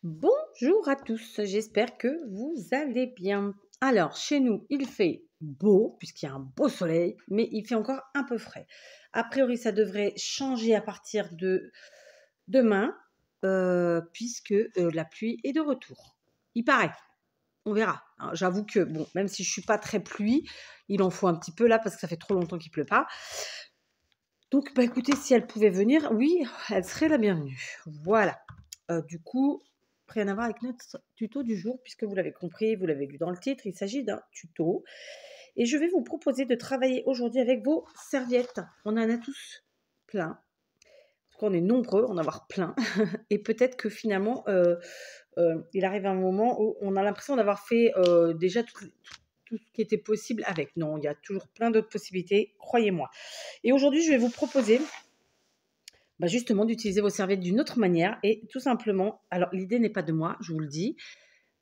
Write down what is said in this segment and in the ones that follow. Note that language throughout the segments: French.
Bonjour à tous, j'espère que vous allez bien. Alors, chez nous, il fait beau, puisqu'il y a un beau soleil, mais il fait encore un peu frais. A priori, ça devrait changer à partir de demain, puisque la pluie est de retour. Il paraît, on verra. Alors, j'avoue que, bon, même si je ne suis pas très pluie, il en faut un petit peu là, parce que ça fait trop longtemps qu'il ne pleut pas. Donc, bah écoutez, si elle pouvait venir, oui, elle serait la bienvenue. Voilà. Du coup, rien à voir avec notre tuto du jour, puisque vous l'avez compris, vous l'avez lu dans le titre, il s'agit d'un tuto. Et je vais vous proposer de travailler aujourd'hui avec vos serviettes. On en a tous plein. Parce qu'on est nombreux, on en a avoir plein. Et peut-être que finalement, il arrive un moment où on a l'impression d'avoir fait déjà tout ce qui était possible avec. Non, il y a toujours plein d'autres possibilités, croyez-moi. Et aujourd'hui, je vais vous proposer justement d'utiliser vos serviettes d'une autre manière et tout simplement, alors l'idée n'est pas de moi, je vous le dis,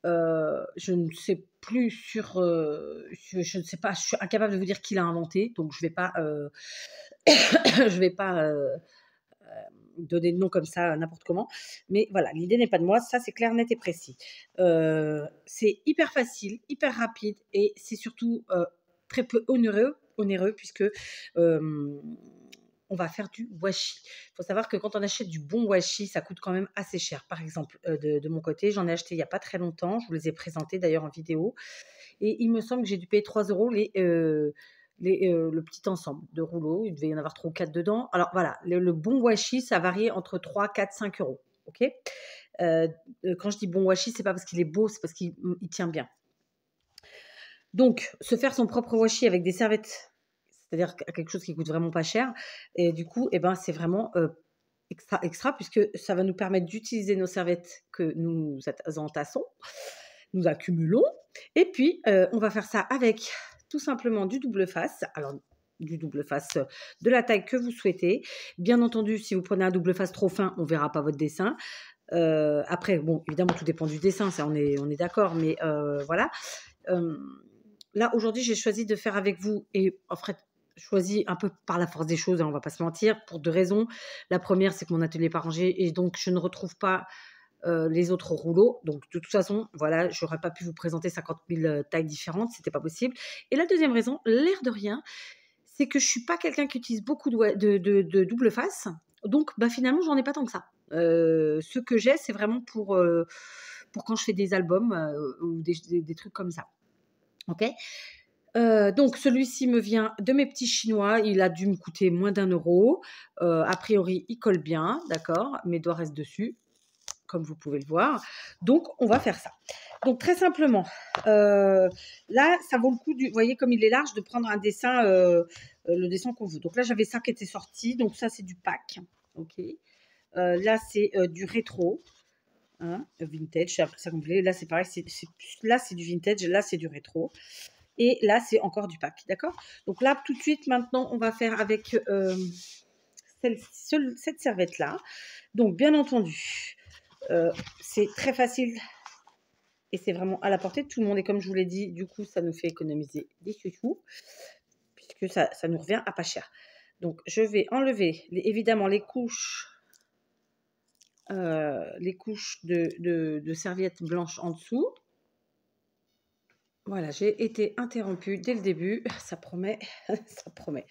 je ne sais plus je ne sais pas, je suis incapable de vous dire qui l'a inventé, donc je vais pas, je vais pas donner de nom comme ça n'importe comment, mais voilà, l'idée n'est pas de moi, ça c'est clair, net et précis. C'est hyper facile, hyper rapide et c'est surtout très peu onéreux puisque on va faire du washi. Il faut savoir que quand on achète du bon washi, ça coûte quand même assez cher. Par exemple, de mon côté, j'en ai acheté il n'y a pas très longtemps. Je vous les ai présentés d'ailleurs en vidéo. Et il me semble que j'ai dû payer 3 euros le petit ensemble de rouleaux. Il devait y en avoir 3 ou 4 dedans. Alors voilà, le bon washi, ça varie entre 3, 4, 5 euros. OK. Quand je dis bon washi, c'est pas parce qu'il est beau, c'est parce qu'il tient bien. Donc, se faire son propre washi avec des serviettes, c'est-à-dire quelque chose qui coûte vraiment pas cher, et du coup, c'est vraiment extra, puisque ça va nous permettre d'utiliser nos serviettes que nous entassons, nous accumulons, et puis on va faire ça avec tout simplement du double face. Alors, du double face de la taille que vous souhaitez. Bien entendu, si vous prenez un double face trop fin, on ne verra pas votre dessin. Après, bon, évidemment, tout dépend du dessin, ça on est d'accord, mais voilà. Là, aujourd'hui, j'ai choisi de faire avec vous, et en fait, choisi un peu par la force des choses, hein, on va pas se mentir, pour 2 raisons. La première, c'est que mon atelier n'est pas rangé et donc je ne retrouve pas les autres rouleaux. Donc, de toute façon, voilà, j'aurais pas pu vous présenter 50 000 tailles différentes, c'était pas possible. Et la deuxième raison, l'air de rien, c'est que je suis pas quelqu'un qui utilise beaucoup de double face. Donc, finalement, j'en ai pas tant que ça. Ce que j'ai, c'est vraiment pour quand je fais des albums ou des trucs comme ça. Ok. Donc celui-ci me vient de mes petits chinois, il a dû me coûter moins d'1 euro. A priori, il colle bien, d'accord, mes doigts restent dessus, comme vous pouvez le voir. Donc on va faire ça. Donc très simplement, là, ça vaut le coup, vous voyez comme il est large, de prendre un dessin, le dessin qu'on veut. Donc là, j'avais ça qui était sorti, donc ça, c'est du pack. Ok. Là, c'est du rétro. Hein, vintage, c'est après ça qu'on voulait. Là, c'est pareil, là, c'est du vintage, là, c'est du rétro. Et là, c'est encore du pack, d'accord? Donc là, tout de suite, maintenant, on va faire avec cette serviette-là. Donc, bien entendu, c'est très facile et c'est vraiment à la portée de tout le monde. Et comme je vous l'ai dit, du coup, ça nous fait économiser des sous puisque ça nous revient à pas cher. Donc, je vais enlever, évidemment, les couches de serviettes blanches en dessous. Voilà, j'ai été interrompue dès le début, ça promet, ça promet.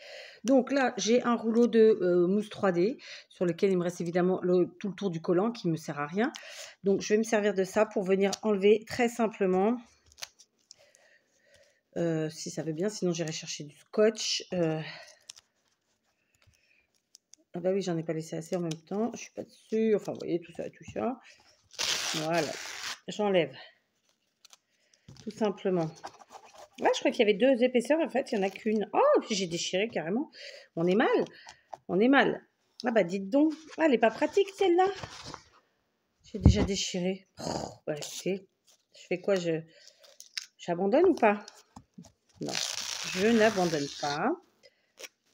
Donc là, j'ai un rouleau de mousse 3D sur lequel il me reste évidemment tout le tour du collant qui ne me sert à rien. Donc je vais me servir de ça pour venir enlever très simplement, si ça veut bien, sinon j'irai chercher du scotch. Ah bah oui, j'en ai pas laissé assez en même temps, je suis pas dessus, enfin vous voyez tout ça, tout ça. Voilà, j'enlève tout simplement. Ouais, je crois qu'il y avait 2 épaisseurs, en fait, il n'y en a qu'une. Oh, j'ai déchiré carrément. On est mal, on est mal. Ah bah dites donc, ah, elle n'est pas pratique celle-là. J'ai déjà déchiré. Bah, écoutez, je fais quoi, j'abandonne ou pas? Non, je n'abandonne pas.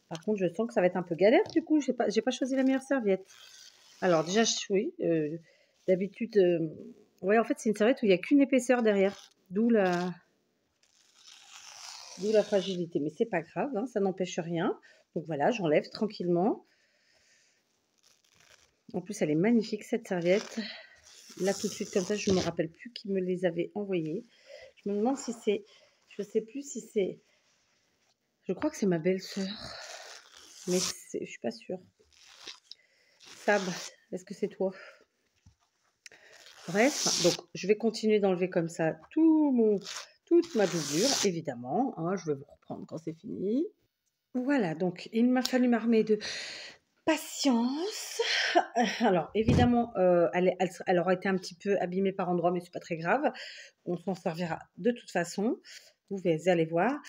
Par contre, je sens que ça va être un peu galère du coup, j'ai pas choisi la meilleure serviette. Alors déjà, oui, d'habitude, ouais, en fait, c'est une serviette où il n'y a qu'une épaisseur derrière, d'où la fragilité, mais c'est pas grave, hein, ça n'empêche rien. Donc voilà, j'enlève tranquillement. En plus, elle est magnifique cette serviette. là tout de suite comme ça, je ne me rappelle plus qui me les avait envoyés. Je me demande si c'est, je sais plus si c'est, je crois que c'est ma belle-sœur, mais je suis pas sûre. Sab, est-ce que c'est toi? Bref, donc je vais continuer d'enlever comme ça toute ma doublure, évidemment. Hein, je vais vous reprendre quand c'est fini. Voilà, donc il m'a fallu m'armer de patience. Alors, évidemment, elle aura été un petit peu abîmée par endroits, mais c'est pas très grave. On s'en servira de toute façon. Vous allez voir.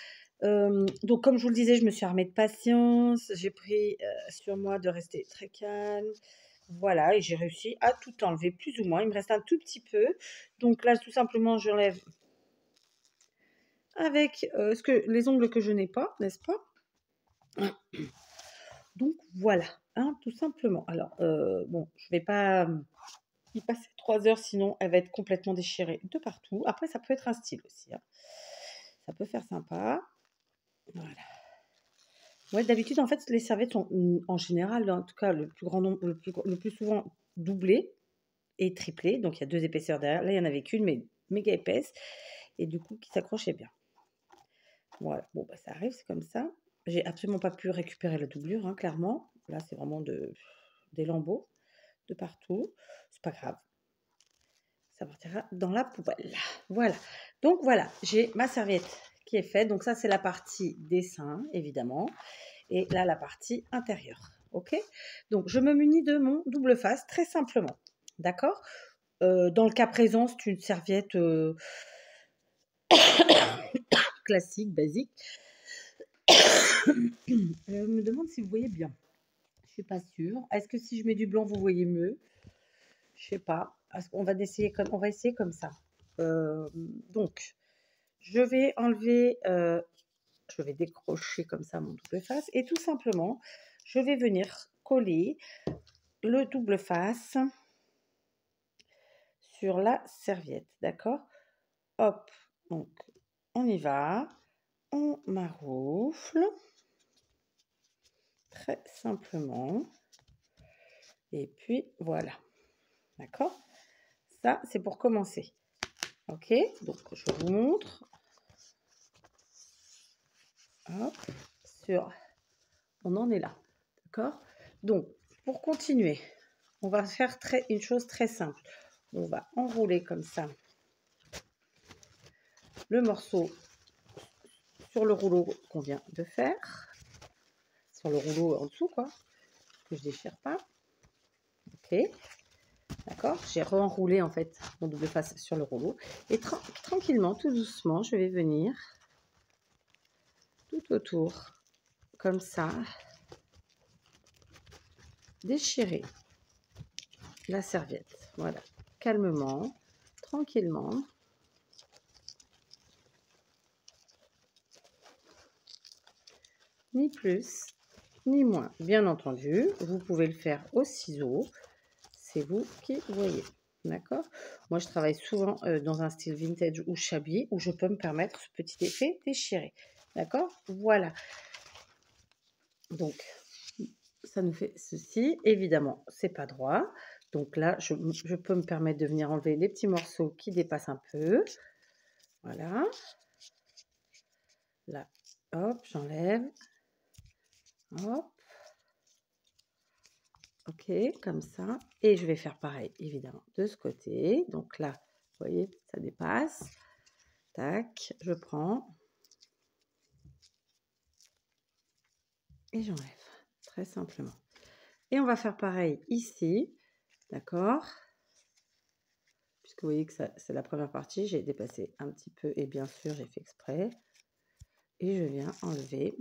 Donc, comme je vous le disais, je me suis armée de patience. J'ai pris sur moi de rester très calme. Voilà, et j'ai réussi à tout enlever, plus ou moins. Il me reste un tout petit peu. Donc là, tout simplement, j'enlève avec les ongles que je n'ai pas, n'est-ce pas? Donc voilà, hein, tout simplement. Alors, bon, je vais pas y passer 3 heures, sinon elle va être complètement déchirée de partout. Après, ça peut être un style aussi, hein. Ça peut faire sympa. Voilà. Ouais, d'habitude, en fait, les serviettes sont, en général, en tout cas, le plus grand nombre, le plus souvent doublées et triplées. Donc, il y a 2 épaisseurs derrière. Là, il y en avait qu'une, mais méga épaisse. Et du coup, qui s'accrochait bien. Voilà. Bon, bah, ça arrive, c'est comme ça. J'ai absolument pas pu récupérer la doublure, hein, clairement. Là, c'est vraiment des lambeaux de partout. C'est pas grave. Ça partira dans la poubelle. Voilà. Donc voilà, j'ai ma serviette qui est faite. Donc ça, c'est la partie dessin, évidemment. Et là, la partie intérieure. OK? Donc, je me munis de mon double face, très simplement. D'accord? Dans le cas présent, c'est une serviette classique, basique. Je me demande si vous voyez bien. Je suis pas sûre. Est-ce que si je mets du blanc, vous voyez mieux? Je sais pas. On va essayer comme ça. Donc, je vais enlever, je vais décrocher comme ça mon double face et tout simplement, je vais venir coller le double face sur la serviette, d'accord? Hop, donc on y va, on maroufle très simplement et puis voilà, d'accord? Ça, c'est pour commencer. Ok, donc je vous montre. Hop, on en est là, d'accord? Donc, pour continuer, on va faire une chose très simple. On va enrouler comme ça le morceau sur le rouleau qu'on vient de faire, sur le rouleau en dessous, quoi, que je déchire pas. Ok, d'accord? J'ai re-enroulé en fait mon double face sur le rouleau et tranquillement, tout doucement, je vais venir tout autour, comme ça, déchirer la serviette. Voilà, calmement, tranquillement. Ni plus, ni moins. Bien entendu, vous pouvez le faire au ciseau. C'est vous qui voyez. D'accord? Moi, je travaille souvent dans un style vintage ou chablis où je peux me permettre ce petit effet déchiré. D'accord? Voilà. Donc, ça nous fait ceci. Évidemment, c'est pas droit. Donc là, je peux me permettre de venir enlever les petits morceaux qui dépassent un peu. Voilà. Là, hop, j'enlève. Hop. Ok, comme ça. Et je vais faire pareil, évidemment, de ce côté. Donc là, vous voyez, ça dépasse. Tac, je prends. Et j'enlève, très simplement. Et on va faire pareil ici. D'accord? Puisque vous voyez que c'est la première partie, j'ai dépassé un petit peu. Et bien sûr, j'ai fait exprès. Et je viens enlever.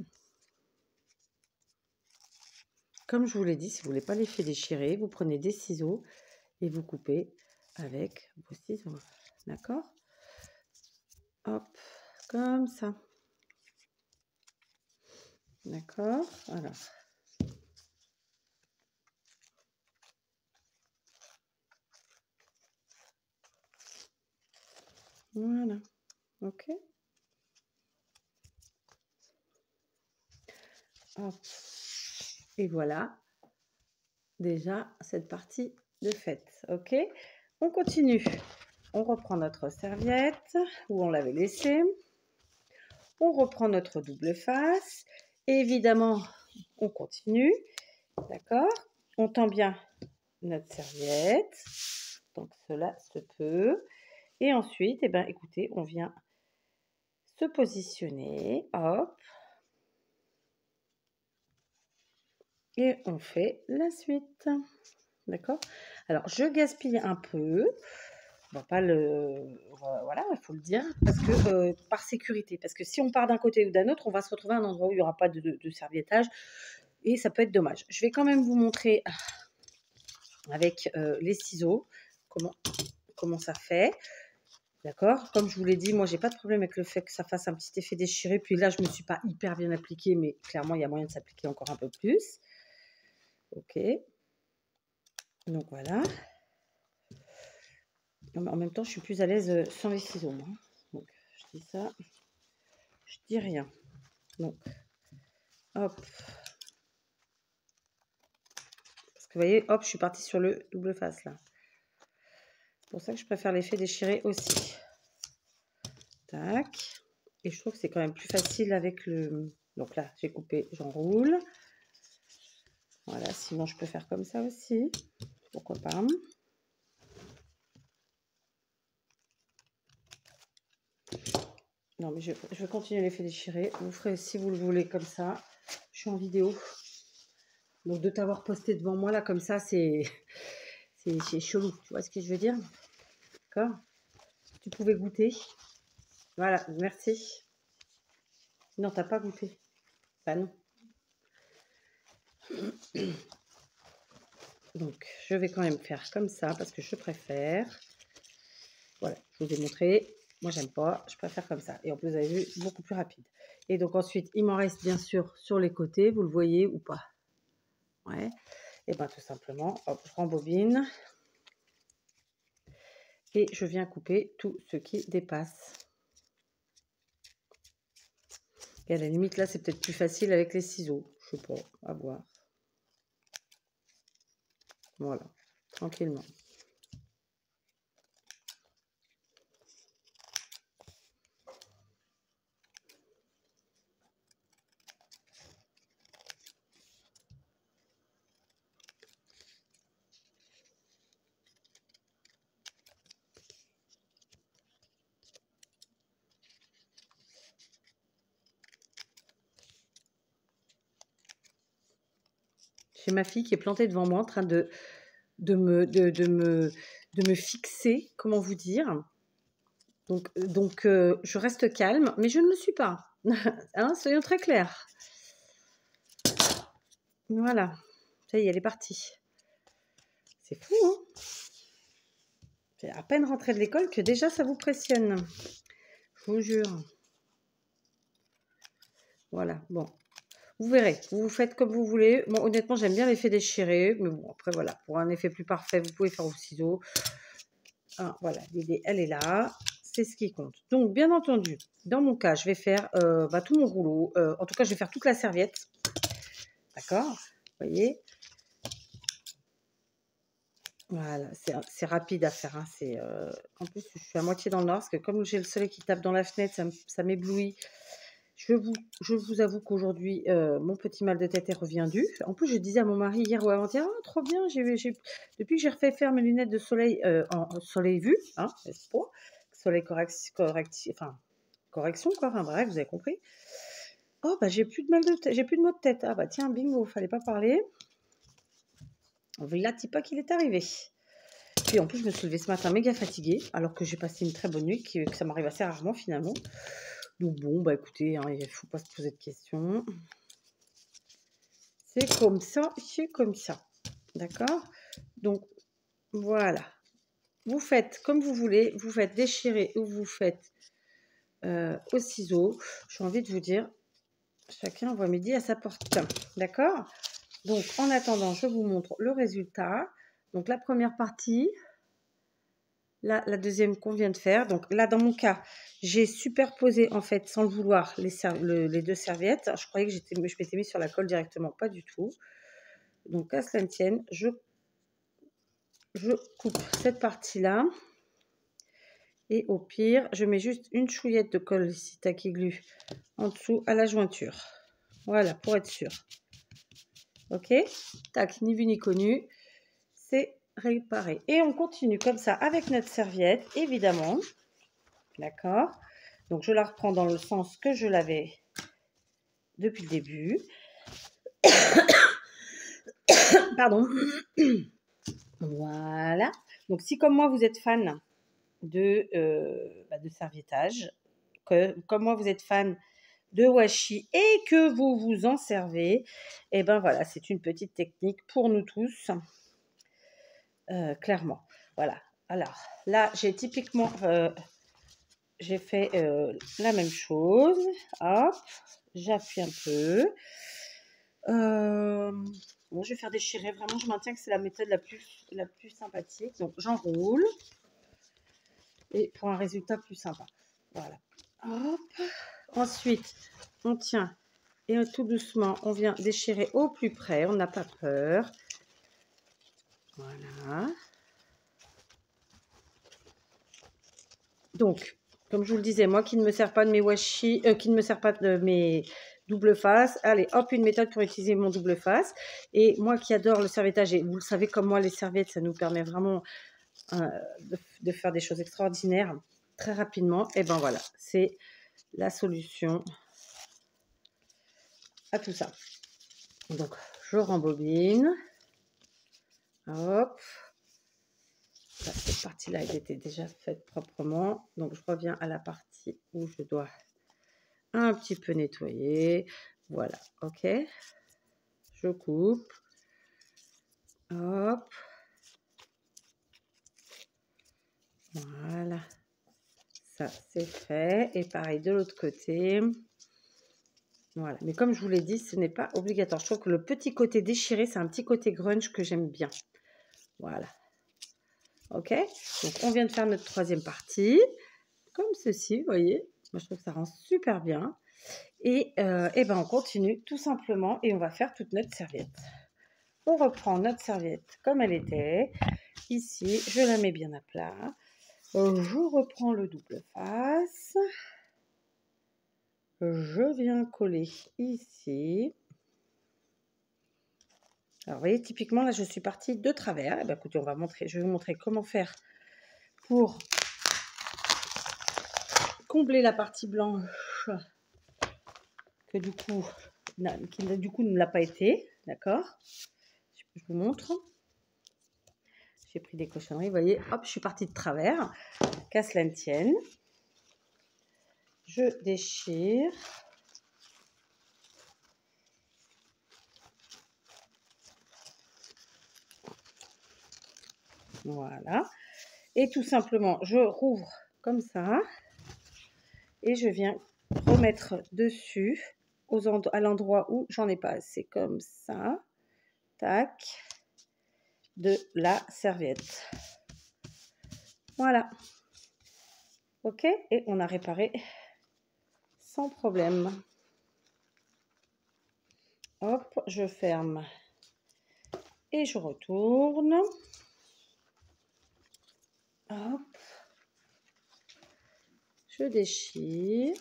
Comme je vous l'ai dit, si vous ne voulez pas l'effet déchiré, vous prenez des ciseaux et vous coupez avec vos ciseaux. D'accord? Hop, comme ça. D'accord? Alors. Voilà. Ok? Hop. Et voilà. Déjà, cette partie de faite. Ok? on continue. On reprend notre serviette où on l'avait laissée. On reprend notre double face. Et évidemment, on continue. D'accord? On tend bien notre serviette. Donc, cela se peut. Et ensuite, eh ben, écoutez, on vient se positionner. Hop. Et on fait la suite. D'accord? Alors, je gaspille un peu. On va pas le... Voilà, il faut le dire. Parce que, par sécurité. Parce que si on part d'un côté ou d'un autre, on va se retrouver à un endroit où il n'y aura pas de serviettage. Et ça peut être dommage. Je vais quand même vous montrer avec les ciseaux comment ça fait. D'accord? Comme je vous l'ai dit, moi, j'ai pas de problème avec le fait que ça fasse un petit effet déchiré. Puis là, je me suis pas hyper bien appliquée, mais clairement, il y a moyen de s'appliquer encore un peu plus. Ok. Donc, voilà. En même temps, je suis plus à l'aise sans les ciseaux, moi. Donc, je dis ça. Je dis rien. Donc, hop. Parce que vous voyez, hop, je suis partie sur le double face, là. C'est pour ça que je préfère l'effet déchiré aussi. Tac. Et je trouve que c'est quand même plus facile avec le... Donc là, j'ai coupé, j'enroule. Voilà, sinon je peux faire comme ça aussi. Pourquoi pas. Non, mais je vais continuer l'effet déchiré. Vous ferez si vous le voulez comme ça. Je suis en vidéo. Donc de t'avoir posté devant moi là comme ça, c'est chelou. Tu vois ce que je veux dire? D'accord? Tu pouvais goûter. Voilà, merci. Non, t'as pas goûté. Bah non. Donc, je vais quand même faire comme ça parce que je préfère. Voilà, je vous ai montré. Moi, j'aime pas. Je préfère comme ça. Et en plus, vous avez vu, beaucoup plus rapide. Et donc, ensuite, il m'en reste bien sûr sur les côtés. Vous le voyez ou pas? Ouais. Et bien, tout simplement, hop, je rembobine. Et je viens couper tout ce qui dépasse. Et à la limite, là, c'est peut-être plus facile avec les ciseaux. Je sais pas, à voir. Voilà, tranquillement. J'ai ma fille qui est plantée devant moi en train de me fixer, comment vous dire. Donc je reste calme, mais je ne le suis pas. Hein, soyons très clairs. Voilà. Ça y est, elle est partie. C'est fou, hein? C'est à peine rentrée de l'école que déjà ça vous pressionne. Je vous jure. Voilà, bon. Vous verrez, vous faites comme vous voulez. Bon, honnêtement, j'aime bien l'effet déchiré. Mais bon, après, voilà, pour un effet plus parfait, vous pouvez faire au ciseau. Ah, voilà, l'idée, elle est là. C'est ce qui compte. Donc, bien entendu, dans mon cas, je vais faire tout mon rouleau. En tout cas, je vais faire toute la serviette. D'accord? Vous voyez? Voilà, c'est rapide à faire. Hein. En plus, je suis à moitié dans le nord parce que comme j'ai le soleil qui tape dans la fenêtre, ça m'éblouit. Je vous avoue qu'aujourd'hui, mon petit mal de tête est reviendu. En plus, je disais à mon mari hier ou avant-hier, oh, trop bien, depuis que j'ai refait faire mes lunettes de soleil en soleil vu, hein, n'est-ce pas? Soleil correction, quoi. Enfin, bref, vous avez compris. Oh, bah, j'ai plus de mal de tête, j'ai plus de maux de tête. Ah, bah, tiens, bingo, fallait pas parler. Voilà, pas qu'il est arrivé. Puis en plus, je me suis levée ce matin méga fatiguée, alors que j'ai passé une très bonne nuit, que ça m'arrive assez rarement finalement. Donc bon, bah écoutez, hein, il ne faut pas se poser de questions. C'est comme ça, c'est comme ça. D'accord? Donc voilà. Vous faites comme vous voulez, vous faites déchirer ou vous faites au ciseau. J'ai envie de vous dire, chacun voit midi à sa porte. D'accord? Donc en attendant, je vous montre le résultat. Donc la première partie, là, la deuxième qu'on vient de faire. Donc là, dans mon cas, j'ai superposé, en fait, sans le vouloir, les deux serviettes. Je croyais que je m'étais mis sur la colle directement. Pas du tout. Donc, à cela ne tienne, je je coupe cette partie-là. Et au pire, je mets juste une chouillette de colle ici, Tacky Glue, en dessous à la jointure. Voilà, pour être sûr. Ok, tac, ni vu ni connu, c'est réparé. Et on continue comme ça avec notre serviette, évidemment. D'accord. Donc, je la reprends dans le sens que je l'avais depuis le début. Pardon. Voilà. Donc, si comme moi, vous êtes fan de serviettage, comme moi, vous êtes fan de washi et que vous vous en servez, et ben voilà, c'est une petite technique pour nous tous, clairement. Voilà. Alors, là, j'ai typiquement... j'ai fait la même chose. Hop, j'appuie un peu. Bon, je vais faire déchirer. Vraiment, je maintiens que c'est la méthode la plus sympathique. Donc, j'enroule. Et pour un résultat plus sympa. Voilà. Hop. Ensuite, on tient. Et tout doucement, on vient déchirer au plus près. On n'a pas peur. Voilà. Donc, comme je vous le disais, moi qui ne me sers pas de mes washi, qui ne me sert pas de mes double face, allez, hop, une méthode pour utiliser mon double face. Et moi qui adore le serviettage, et vous le savez comme moi, les serviettes, ça nous permet vraiment de faire des choses extraordinaires très rapidement. Et ben voilà, c'est la solution à tout ça. Donc, je rembobine. Hop. Là, cette partie-là, elle était déjà faite proprement. Donc, je reviens à la partie où je dois un petit peu nettoyer. Voilà, ok. Je coupe. Hop. Voilà. Ça, c'est fait. Et pareil de l'autre côté. Voilà. Mais comme je vous l'ai dit, ce n'est pas obligatoire. Je trouve que le petit côté déchiré, c'est un petit côté grunge que j'aime bien. Voilà. Ok. Donc, on vient de faire notre troisième partie. Comme ceci, vous voyez. Moi, je trouve que ça rend super bien. Et ben, on continue tout simplement et on va faire toute notre serviette. On reprend notre serviette comme elle était. Ici, je la mets bien à plat. Je reprends le double face. Je viens coller ici. Alors, vous voyez, typiquement, là, je suis partie de travers. Eh bien, écoutez, je vais vous montrer comment faire pour combler la partie blanche que du coup, qui du coup ne l'a pas été. D'accord? Je vous montre. J'ai pris des cochonneries, vous voyez, hop, je suis partie de travers. Qu'à cela ne tienne. Je déchire. Voilà. Et tout simplement, je rouvre comme ça. Et je viens remettre dessus, à l'endroit où j'en ai pas assez, comme ça. Tac. De la serviette. Voilà. Ok, et on a réparé sans problème. Hop, je ferme et je retourne. Hop, je déchire.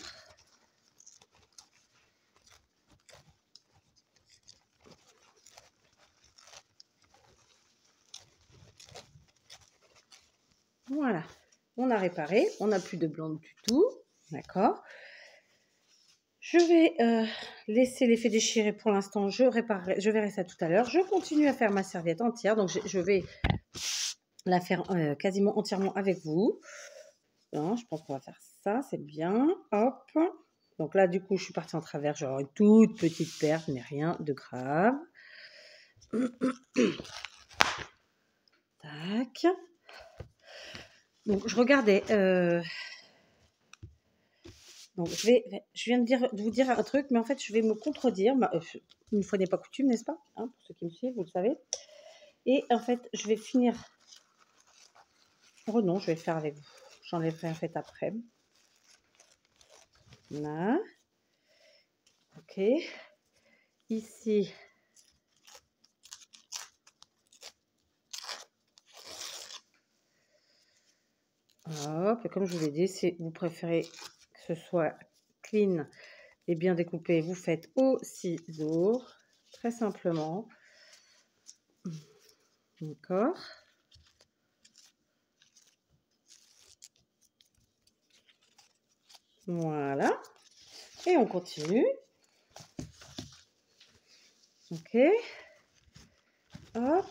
Voilà, on a réparé, on n'a plus de blanc du tout, d'accord. Je vais laisser l'effet déchiré pour l'instant, je verrai ça tout à l'heure. Je continue à faire ma serviette entière, donc je vais la faire quasiment entièrement avec vous. Non, je pense qu'on va faire ça, c'est bien. Hop. Donc là, du coup, je suis partie en travers, j'aurai une toute petite perte, mais rien de grave. Tac. Donc, je regardais. Donc, je viens de vous dire un truc, mais en fait, je vais me contredire. Une fois n'est pas coutume, n'est-ce pas, hein, pour ceux qui me suivent, vous le savez. Et en fait, je vais finir. Oh non, je vais le faire avec vous. J'enlèverai en fait après. Là. Ok. Ici. Hop, et comme je vous l'ai dit, si vous préférez que ce soit clean et bien découpé, vous faites au ciseau, très simplement. D'accord. Voilà. Et on continue. Ok. Hop.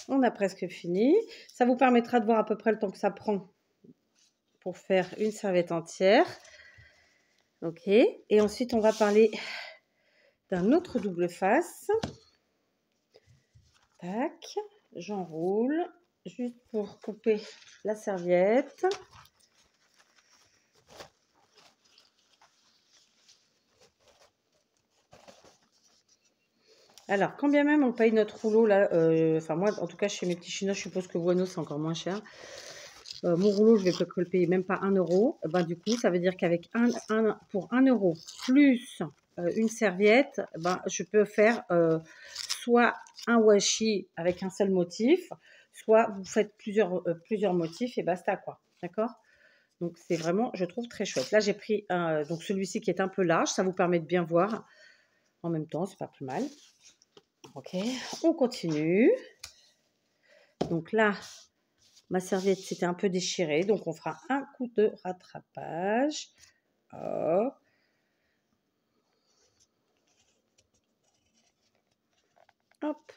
On a presque fini. Ça vous permettra de voir à peu près le temps que ça prend pour faire une serviette entière. Ok. Et ensuite, on va parler d'un autre double face. Tac. J'enroule juste pour couper la serviette. Alors, quand bien même on paye notre rouleau, là, enfin moi, en tout cas, chez mes petits chinois, je suppose que Bueno, c'est encore moins cher. Mon rouleau, je vais le payer même pas 1 euro. Ben, du coup, ça veut dire qu'avec pour 1 euro plus une serviette, ben, je peux faire soit un washi avec un seul motif, soit vous faites plusieurs motifs et basta, quoi. D'accord? Donc, c'est vraiment, je trouve, très chouette. Là, j'ai pris donc celui-ci qui est un peu large. Ça vous permet de bien voir en même temps, c'est pas plus mal. Ok, on continue. Donc là, ma serviette s'était un peu déchirée, donc on fera un coup de rattrapage. Hop. Hop.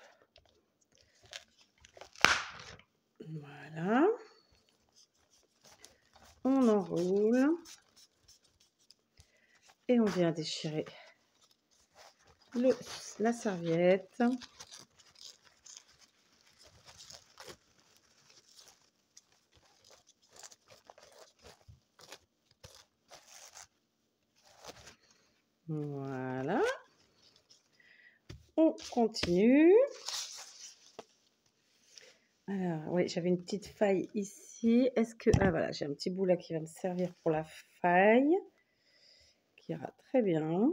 Voilà. On enroule. Et on vient déchirer la serviette. Voilà. On continue. Alors, oui, j'avais une petite faille ici. Est-ce que... Ah, voilà, j'ai un petit bout là qui va me servir pour la faille. Qui ira très bien.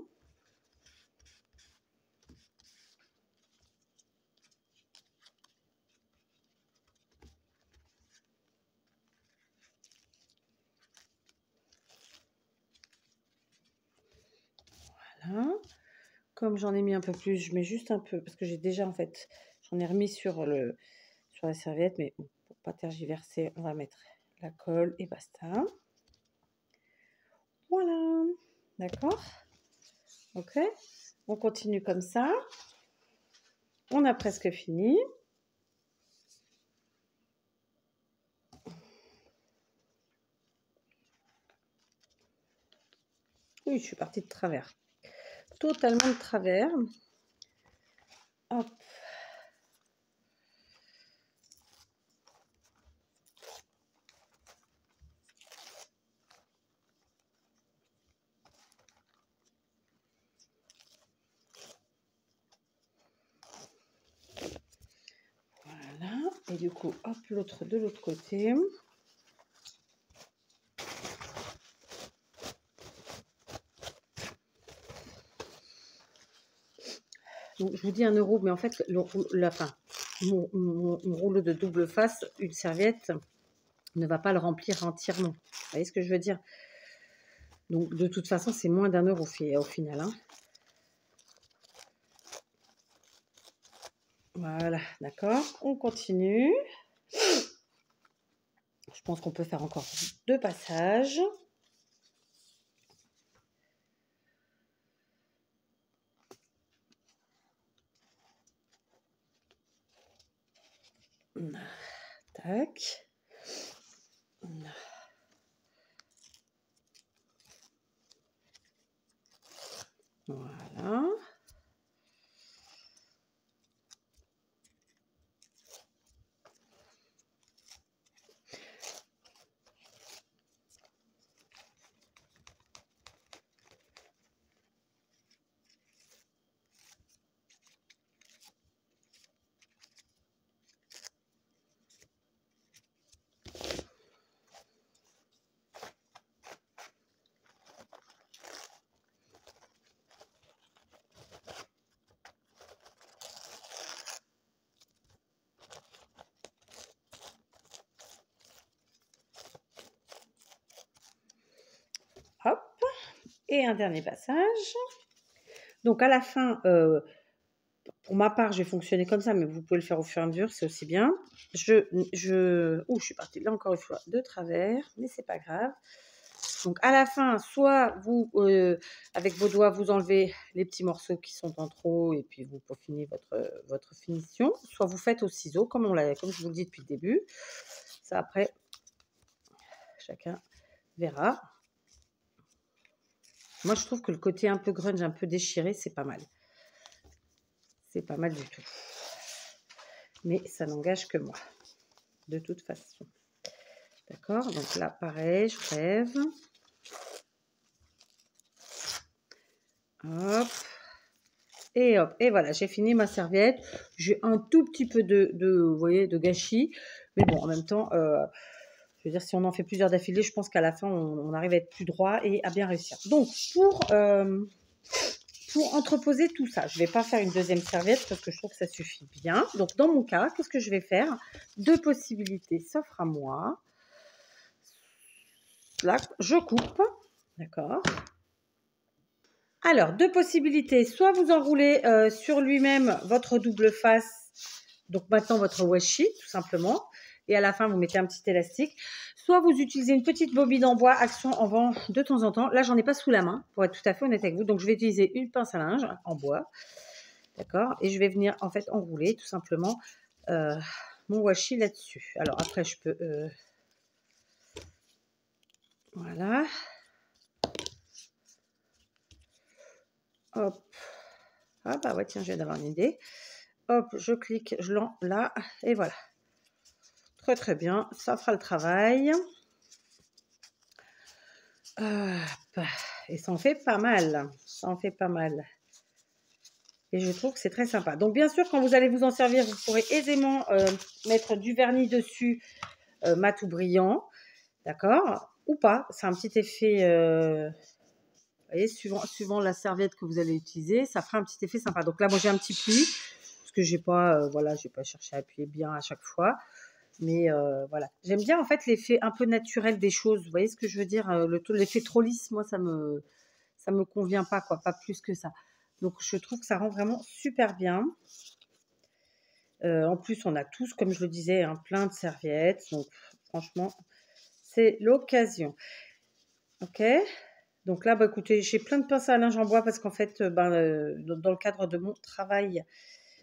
Voilà. Comme j'en ai mis un peu plus, je mets juste un peu, parce que j'ai déjà, en fait, j'en ai remis sur la serviette, mais bon, pour pas tergiverser, on va mettre la colle et basta. Voilà, d'accord. Ok, on continue comme ça. On a presque fini. Oui, je suis partie de travers. Totalement de travers. Hop. Voilà. Et du coup, hop, l'autre de l'autre côté. Donc, je vous dis 1 euro, mais en fait, mon rouleau de double face, une serviette, ne va pas le remplir entièrement. Vous voyez ce que je veux dire? Donc, de toute façon, c'est moins d'1 euro au final. Hein. Voilà, d'accord. On continue. Je pense qu'on peut faire encore 2 passages. Tac. Voilà. Et un dernier passage. Donc à la fin, pour ma part, je vais fonctionner comme ça, mais vous pouvez le faire au fur et à mesure, c'est aussi bien. Je suis partie là encore une fois de travers, mais c'est pas grave. Donc à la fin, soit vous, avec vos doigts, vous enlevez les petits morceaux qui sont en trop et puis vous peaufinez votre finition, soit vous faites au ciseau, comme je vous le dis depuis le début. Ça après, chacun verra. Moi, je trouve que le côté un peu grunge, un peu déchiré, c'est pas mal. C'est pas mal du tout. Mais ça n'engage que moi, de toute façon. D'accord? Donc là, pareil, je rêve. Hop. Et hop. Et voilà, j'ai fini ma serviette. J'ai un tout petit peu vous voyez, de gâchis. Mais bon, en même temps, je veux dire, si on en fait plusieurs d'affilée, je pense qu'à la fin, on arrive à être plus droit et à bien réussir. Donc, pour entreposer tout ça, je ne vais pas faire une deuxième serviette parce que je trouve que ça suffit bien. Donc, dans mon cas, qu'est-ce que je vais faire? Deux possibilités s'offrent à moi. Là, je coupe. D'accord. Alors, deux possibilités. Soit vous enroulez sur lui-même votre double face. Donc, maintenant, votre washi, tout simplement. Et à la fin, vous mettez un petit élastique. Soit vous utilisez une petite bobine en bois, action en vent de temps en temps. Là, j'en ai pas sous la main, pour être tout à fait honnête avec vous. Donc, je vais utiliser une pince à linge en bois. D'accord? Et je vais venir, en fait, enrouler tout simplement mon washi là-dessus. Alors, après, je peux... Voilà. Hop. Ah bah ouais, tiens, je viens d'avoir une idée. Hop, je clique, je l'en là, et voilà. Très très bien, ça fera le travail. Hop. Et ça en fait pas mal. Ça en fait pas mal. Et je trouve que c'est très sympa. Donc bien sûr, quand vous allez vous en servir, vous pourrez aisément mettre du vernis dessus, mat ou brillant. D'accord? Ou pas. C'est un petit effet... vous voyez, suivant la serviette que vous allez utiliser, ça fera un petit effet sympa. Donc là, moi, j'ai un petit pli, parce que j'ai pas, voilà, j'ai pas cherché à appuyer bien à chaque fois. Mais voilà, j'aime bien en fait l'effet un peu naturel des choses. Vous voyez ce que je veux dire? L'effet trop lisse, moi, ça me convient pas, quoi, pas plus que ça. Donc je trouve que ça rend vraiment super bien. En plus, on a tous, comme je le disais, hein, plein de serviettes. Donc franchement, c'est l'occasion. Ok? Donc là, bah, écoutez, j'ai plein de pinces à linge en bois parce qu'en fait, dans le cadre de mon travail,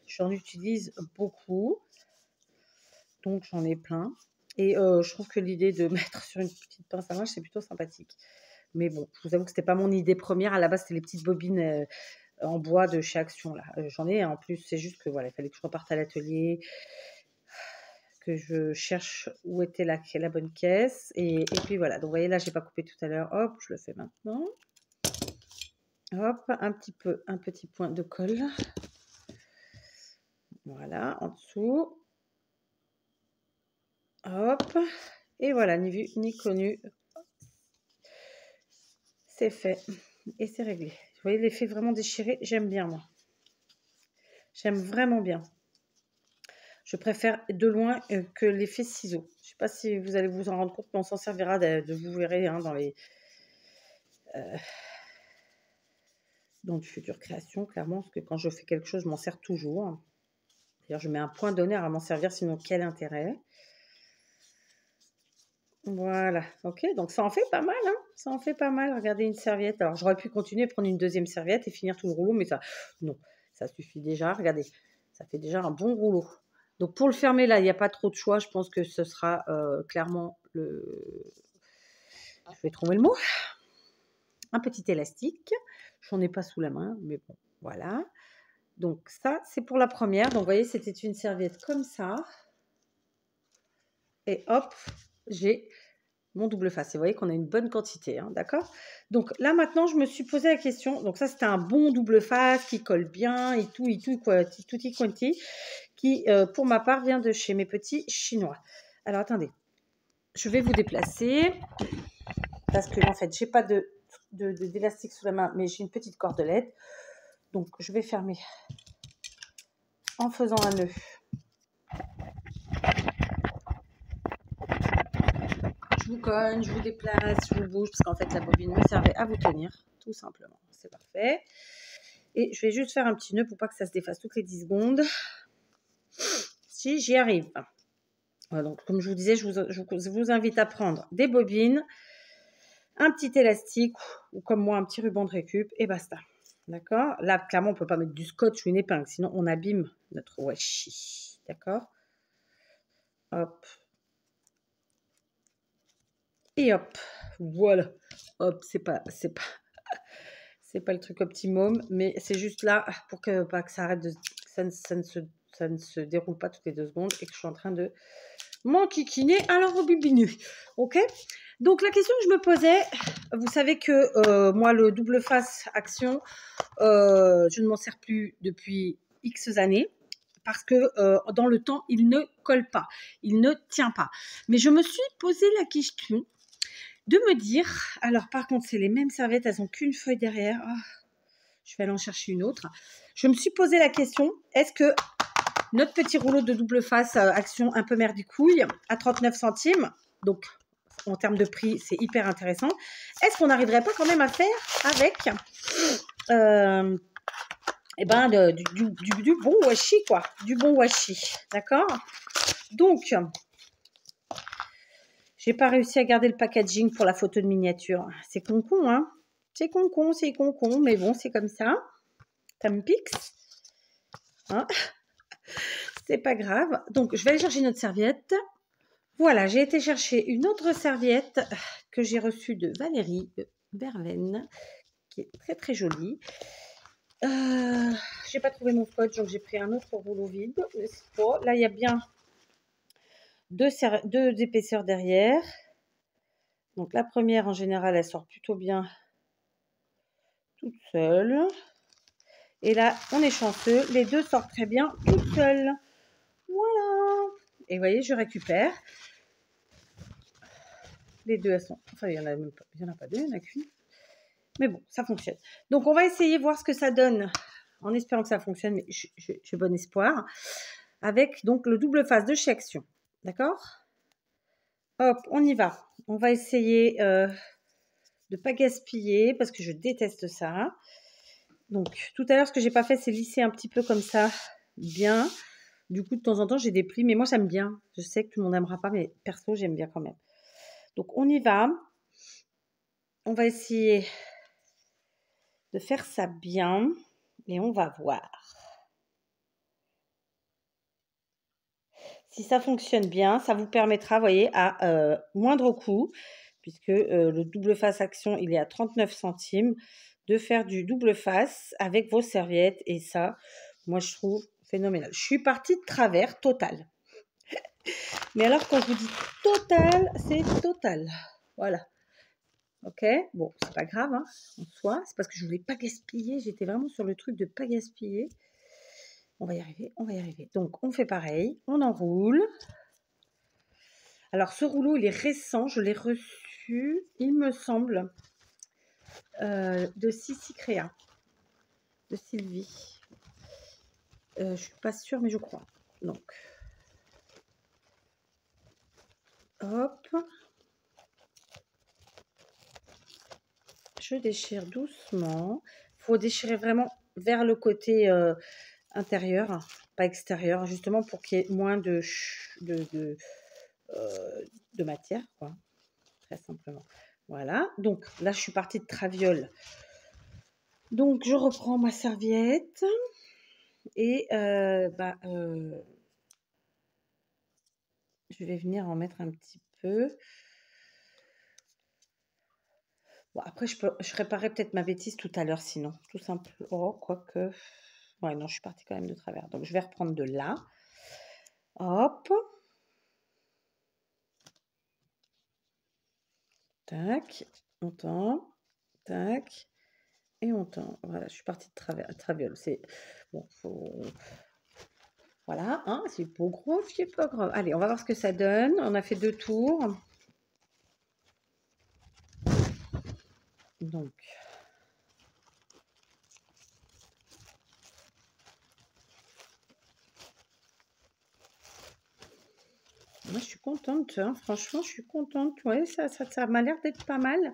j'en utilise beaucoup. Donc, j'en ai plein. Et je trouve que l'idée de mettre sur une petite pince à linge, c'est plutôt sympathique. Mais bon, je vous avoue que c'était pas mon idée première. À la base, c'était les petites bobines en bois de chez Action. Là. J'en ai en plus. C'est juste que voilà, il fallait que je reparte à l'atelier, que je cherche où était la bonne caisse. Et puis voilà. Donc, vous voyez, là, j'ai pas coupé tout à l'heure. Hop, je le fais maintenant. Hop, un petit point de colle. Voilà, en dessous. Hop. Et voilà, ni vu ni connu. C'est fait. Et c'est réglé. Vous voyez l'effet vraiment déchiré? J'aime bien, moi. J'aime vraiment bien. Je préfère de loin que l'effet ciseau. Je ne sais pas si vous allez vous en rendre compte, mais on s'en servira vous verrez hein, dans de futures créations, clairement, parce que quand je fais quelque chose, je m'en sers toujours. D'ailleurs, je mets un point d'honneur à m'en servir, sinon quel intérêt? Voilà, ok, donc ça en fait pas mal, hein, ça en fait pas mal. Regardez une serviette. Alors, j'aurais pu continuer, prendre une deuxième serviette et finir tout le rouleau, mais ça, non, ça suffit déjà. Regardez, ça fait déjà un bon rouleau. Donc, pour le fermer, là, il n'y a pas trop de choix. Je pense que ce sera clairement je vais trouver le mot. Un petit élastique. J'en ai pas sous la main, mais bon, voilà. Donc, ça, c'est pour la première. Donc, vous voyez, c'était une serviette comme ça. Et hop, j'ai mon double face. Et vous voyez qu'on a une bonne quantité, hein, d'accord? Donc là, maintenant, je me suis posé la question. Donc ça, c'était un bon double face qui colle bien et tout, tutti quanti, qui, pour ma part, vient de chez mes petits chinois. Alors, attendez. Je vais vous déplacer parce que, en fait, j'ai pas d'élastique sous la main, mais j'ai une petite cordelette. Donc, je vais fermer en faisant un nœud. Je vous cogne, je vous déplace, je vous bouge, parce qu'en fait, la bobine me servait à vous tenir. tout simplement. C'est parfait. Et je vais juste faire un petit nœud pour pas que ça se défasse toutes les 10 secondes. Si j'y arrive. Voilà, donc, comme je vous disais, je vous invite à prendre des bobines, un petit élastique ou comme moi un petit ruban de récup et basta. D'accord? Là, clairement, on ne peut pas mettre du scotch ou une épingle, sinon on abîme notre washi. D'accord? Hop. Et hop. Voilà. Hop, c'est pas le truc optimum, mais c'est juste là pour que, pas que ça arrête de, ça ne se déroule pas toutes les 2 secondes et que je suis en train de m'enquiquiner à l'enrobobiner. Ok? Donc la question que je me posais, vous savez que moi le double face action, je ne m'en sers plus depuis X années parce que dans le temps il ne colle pas, il ne tient pas. Mais je me suis posé la question de me dire, alors par contre c'est les mêmes serviettes, elles n'ont qu'une feuille derrière. Oh, je vais aller en chercher une autre. Je me suis posé la question, est-ce que notre petit rouleau de double face action un peu merdicouille à 39 centimes, donc en termes de prix, c'est hyper intéressant. Est-ce qu'on n'arriverait pas quand même à faire avec du bon washi, quoi. Du bon washi, d'accord? Donc, j'ai pas réussi à garder le packaging pour la photo de miniature. C'est con-con, hein? C'est con-con, mais bon, c'est comme ça. Tampix. Hein? C'est pas grave. Donc, je vais aller chercher notre serviette. Voilà, j'ai été chercher une autre serviette que j'ai reçue de Valérie Verlaine, qui est très très jolie. J'ai pas trouvé mon scotch, donc j'ai pris un autre rouleau vide. Là, il y a bien deux épaisseurs derrière. Donc la première, en général, elle sort plutôt bien toute seule. Et là, on est chanceux, les deux sortent très bien toutes seules. Voilà. Et vous voyez, je récupère. Les deux, elles sont... Enfin, il y en a même pas, il y en a pas deux, il y en a qu'une. Mais bon, ça fonctionne. Donc, on va essayer voir ce que ça donne, en espérant que ça fonctionne, mais j'ai bon espoir, avec donc le double face de chez Action. D'accord? Hop, on y va. On va essayer de ne pas gaspiller, parce que je déteste ça. Donc, tout à l'heure, ce que j'ai pas fait, c'est lisser un petit peu comme ça, bien. Du coup, de temps en temps, j'ai des plis, mais moi, j'aime bien. Je sais que tout le monde n'aimera pas, mais perso, j'aime bien quand même. Donc, on y va. On va essayer de faire ça bien et on va voir. Si ça fonctionne bien, ça vous permettra, vous voyez, à moindre coût, puisque le double face action, il est à 39 centimes, de faire du double face avec vos serviettes. Et ça, moi, je trouve phénoménal. Je suis partie de travers, total. Mais alors, quand je vous dis total, c'est total. Voilà. Ok, bon, c'est pas grave, hein, en soi. C'est parce que je voulais pas gaspiller. J'étais vraiment sur le truc de pas gaspiller. On va y arriver, on va y arriver. Donc, on fait pareil. On enroule. Alors, ce rouleau, il est récent. Je l'ai reçu, il me semble, de Sissi Créa, de Sylvie. Je suis pas sûre, mais je crois. Donc, hop. Je déchire doucement. Il faut déchirer vraiment vers le côté intérieur, pas extérieur, justement pour qu'il y ait moins de matière, quoi. Très simplement. Voilà. Donc, là, je suis partie de traviole. Donc, je reprends ma serviette et je vais venir en mettre un petit peu. Bon, après, je réparerai peut-être ma bêtise tout à l'heure, sinon. Tout simplement. Oh, quoique. Ouais, non, je suis partie quand même de travers. Donc, je vais reprendre de là. Hop. Tac. On tend. Tac. Et on tend. Voilà, je suis partie de traviole. C'est bon, voilà, hein, c'est pas gros, c'est pas grave. Allez, on va voir ce que ça donne. On a fait 2 tours. Donc, moi, je suis contente, hein. Franchement, je suis contente. Ouais, ça m'a l'air d'être pas mal.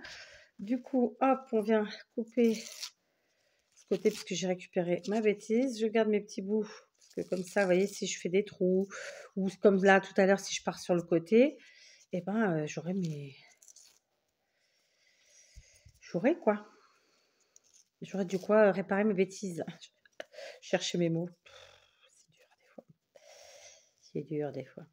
Du coup, hop, on vient couper ce côté parce que j'ai récupéré ma bêtise. Je garde mes petits bouts parce que comme ça, vous voyez, si je fais des trous ou comme là tout à l'heure, si je pars sur le côté, eh ben, j'aurai mes... J'aurai quoi? J'aurais du quoi réparer mes bêtises. Chercher mes mots. C'est dur des fois. C'est dur des fois.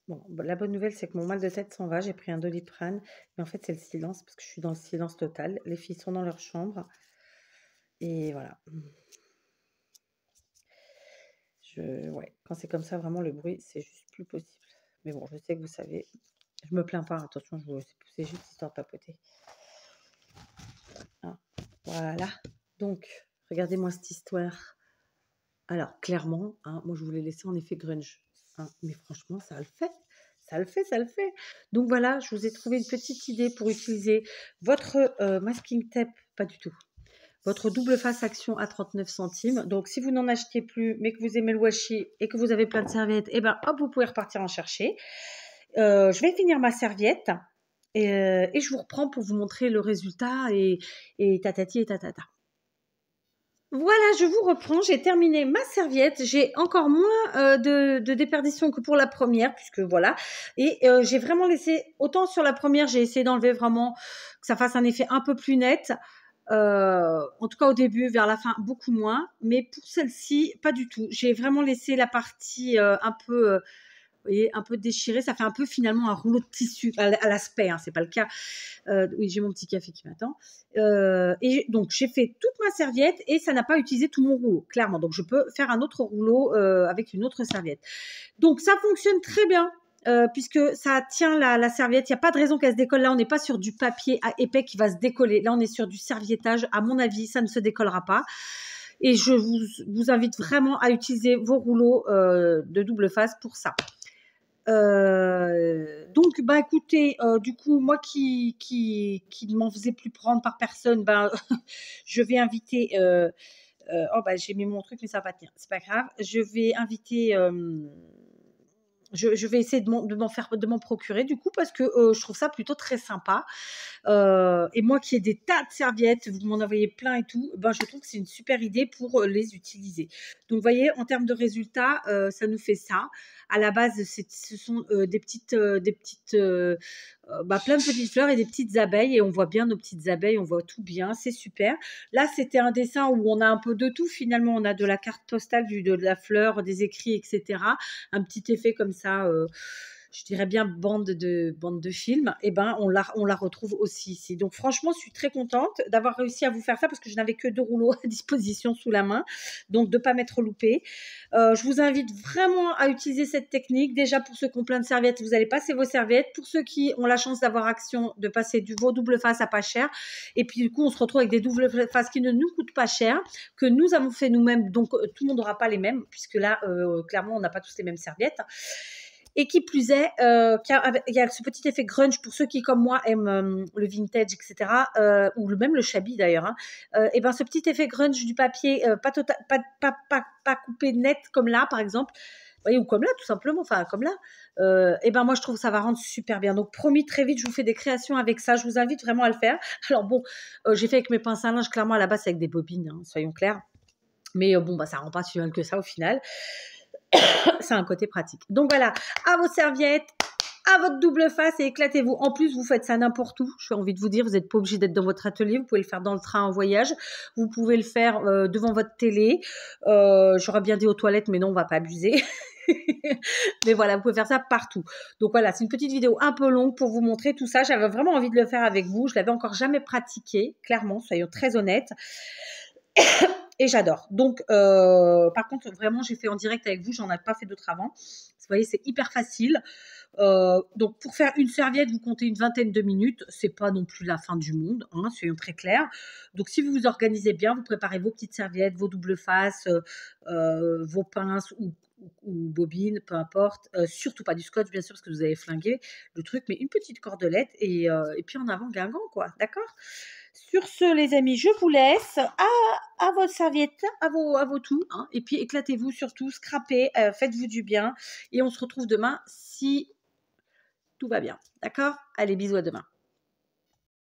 Bon, la bonne nouvelle, c'est que mon mal de tête s'en va. J'ai pris un Doliprane. Mais en fait, c'est le silence parce que je suis dans le silence total. Les filles sont dans leur chambre. Et voilà. Ouais, quand c'est comme ça, vraiment, le bruit, c'est juste plus possible. Mais bon, je sais que vous savez. Je me plains pas. Attention, c'est juste histoire de papoter. Hein, voilà. Donc, regardez-moi cette histoire. Alors, clairement, hein, moi, je voulais laisser en effet grunge. Hein, mais franchement, ça le fait. Ça le fait, ça le fait. Donc voilà, je vous ai trouvé une petite idée pour utiliser votre masking tape, pas du tout. Votre double face action à 39 centimes. Donc, si vous n'en achetez plus, mais que vous aimez le washi et que vous avez plein de serviettes, eh ben, hop, vous pouvez repartir en chercher. Je vais finir ma serviette et je vous reprends pour vous montrer le résultat et tatati et tatata. Voilà, je vous reprends. J'ai terminé ma serviette. J'ai encore moins de déperdition que pour la première, puisque voilà. Et j'ai vraiment laissé, autant sur la première, j'ai essayé d'enlever vraiment que ça fasse un effet un peu plus net. En tout cas au début, vers la fin, beaucoup moins. Mais pour celle-ci, pas du tout. J'ai vraiment laissé la partie un peu... vous voyez, un peu déchirée, ça fait un peu finalement un rouleau de tissu à l'aspect, hein, c'est pas le cas. Oui, j'ai mon petit café qui m'attend. Et donc j'ai fait toute ma serviette et ça n'a pas utilisé tout mon rouleau, clairement. Donc je peux faire un autre rouleau avec une autre serviette. Donc ça fonctionne très bien. Puisque ça tient la serviette, il n'y a pas de raison qu'elle se décolle. Là, on n'est pas sur du papier épais qui va se décoller. Là, on est sur du serviettage. À mon avis, ça ne se décollera pas. Et je vous invite vraiment à utiliser vos rouleaux de double face pour ça. Donc, bah écoutez, du coup, moi qui ne m'en faisais plus prendre par personne, ben, je vais inviter. Oh, bah j'ai mis mon truc, mais ça va pas tenir. C'est pas grave. Je vais inviter. Je vais essayer de m'en procurer du coup parce que je trouve ça plutôt très sympa. Et moi qui ai des tas de serviettes, vous m'en envoyez plein et tout, ben je trouve que c'est une super idée pour les utiliser. Donc vous voyez, en termes de résultats, ça nous fait ça. À la base, ce sont plein de petites fleurs et des petites abeilles et on voit bien nos petites abeilles, on voit tout bien, c'est super. Là, c'était un dessin où on a un peu de tout finalement. On a de la carte postale, de la fleur, des écrits, etc. Un petit effet comme ça, je dirais bien bande de film. Et ben on la retrouve aussi ici. Donc franchement, je suis très contente d'avoir réussi à vous faire ça parce que je n'avais que 2 rouleaux à disposition sous la main, donc de pas m'être loupée. Je vous invite vraiment à utiliser cette technique. Déjà pour ceux qui ont plein de serviettes, vous allez passer vos serviettes. Pour ceux qui ont la chance d'avoir action, de passer vos double face à pas cher. Et puis du coup, on se retrouve avec des double faces qui ne nous coûtent pas cher, que nous avons fait nous-mêmes. Donc tout le monde n'aura pas les mêmes, puisque là, clairement, on n'a pas tous les mêmes serviettes. Et qui plus est, il y a ce petit effet grunge pour ceux qui, comme moi, aiment le vintage, etc., ou même le shabby d'ailleurs. Hein. Et ben, ce petit effet grunge du papier, pas coupé net comme là, par exemple, vous voyez, ou comme là, tout simplement, enfin comme là. Et ben moi, je trouve que ça va rendre super bien. Donc promis, très vite, je vous fais des créations avec ça. Je vous invite vraiment à le faire. Alors bon, j'ai fait avec mes pinces à linge, clairement à la base, c'est avec des bobines, hein, soyons clairs. Mais bon, bah ça rend pas si mal que ça au final. C'est un côté pratique. Donc voilà, à vos serviettes, à votre double face et éclatez-vous. En plus, vous faites ça n'importe où. J'ai envie de vous dire, vous n'êtes pas obligé d'être dans votre atelier. Vous pouvez le faire dans le train en voyage. Vous pouvez le faire devant votre télé. J'aurais bien dit aux toilettes, mais non, on va pas abuser. Mais voilà, vous pouvez faire ça partout. Donc voilà, c'est une petite vidéo un peu longue pour vous montrer tout ça. J'avais vraiment envie de le faire avec vous. Je l'avais encore jamais pratiqué, clairement, soyons très honnêtes. Et j'adore. Donc, par contre, vraiment, j'ai fait en direct avec vous. J'en ai pas fait d'autres avant. Vous voyez, c'est hyper facile. Donc, pour faire une serviette, vous comptez une vingtaine de minutes. C'est pas non plus la fin du monde, hein, soyons très clairs. Donc, si vous vous organisez bien, vous préparez vos petites serviettes, vos doubles faces, vos pinces ou bobines, peu importe. Surtout pas du scotch, bien sûr, parce que vous avez flingué le truc, mais une petite cordelette et puis en avant Guingamp, quoi. D'accord? Sur ce, les amis, je vous laisse à votre serviette, à vos tout, hein, et puis éclatez-vous surtout, scrapez, faites-vous du bien, et on se retrouve demain si tout va bien. D'accord? Allez, bisous à demain.